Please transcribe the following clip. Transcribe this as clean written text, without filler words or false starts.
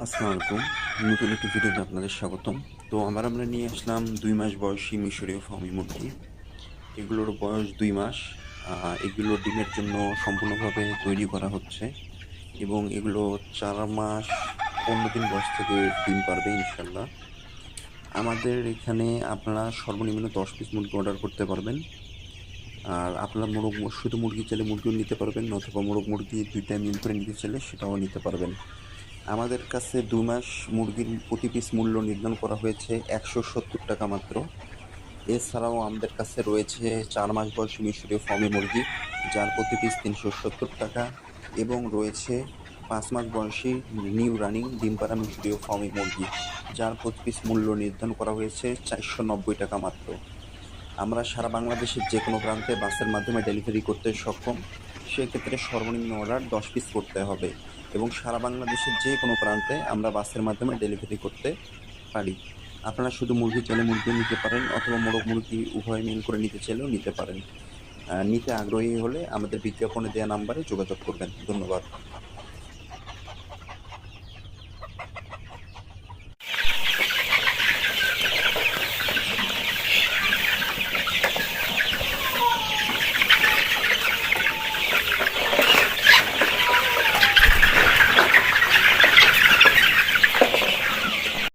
আসসালামু আলাইকুম। নতুন একটি ভিডিওতে আপনাদের স্বাগতম। তো আমরা নিয়ে আসলাম ২ মাস বয়সী মিশরীয় ফার্মি মুরগি। এগুলোর বয়স ২ মাস। এগুলো ডিমের জন্য সম্পূর্ণভাবে তৈরি করা হচ্ছে এবং এগুলো ৪ মাস ১৫ দিন বয়স থেকে ডিম পারবে ইনশাআল্লাহ। আমাদের এখানে আপনারা সর্বনিম্ন ১০ পিস মুরগি অর্ডার করতে পারবেন। আর আপনারা শুধু মুরগি চাইলে মুরগিও নিতে পারবেন, অথবা মুরগি ২ টা মিল করে নিতে চাইলে সেটাও নিতে পারবেন। আমাদের কাছে ২ মাস মুরগির প্রতি পিস মূল্য নির্ধারণ করা হয়েছে ৳১৭০ মাত্র। এছাড়াও আমাদের কাছে রয়েছে ৪ মাস বয়সী মিশরীয় ফার্মি মুরগি, যার প্রতি পিস ৳৩৭০ এবং রয়েছে ৫ মাস বয়সী নিউ রানিং ডিম পাড়া মিশরীয় ফার্মি মুরগি, যার প্রতি পিস মূল্য নির্ধারণ করা হয়েছে ৳৪৯০ মাত্র। আমরা সারা বাংলাদেশের যেকোনো প্রান্তে বাসের মাধ্যমে ডেলিভারি করতে সক্ষম। সেক্ষেত্রে সর্বনিম্ন অর্ডার ১০ পিস করতে হবে এবং সারা বাংলাদেশের যেকোনো প্রান্তে আমরা বাসের মাধ্যমে ডেলিভারি করতে পারি। আপনারা শুধু মুরগি চাইলে মুরগিও নিতে পারেন, অথবা মুরগি উভয় মিল করে নিতে চাইলেও নিতে পারেন। নিতে আগ্রহী হলে আমাদের বিজ্ঞাপনে দেওয়া নাম্বারে যোগাযোগ করবেন। ধন্যবাদ।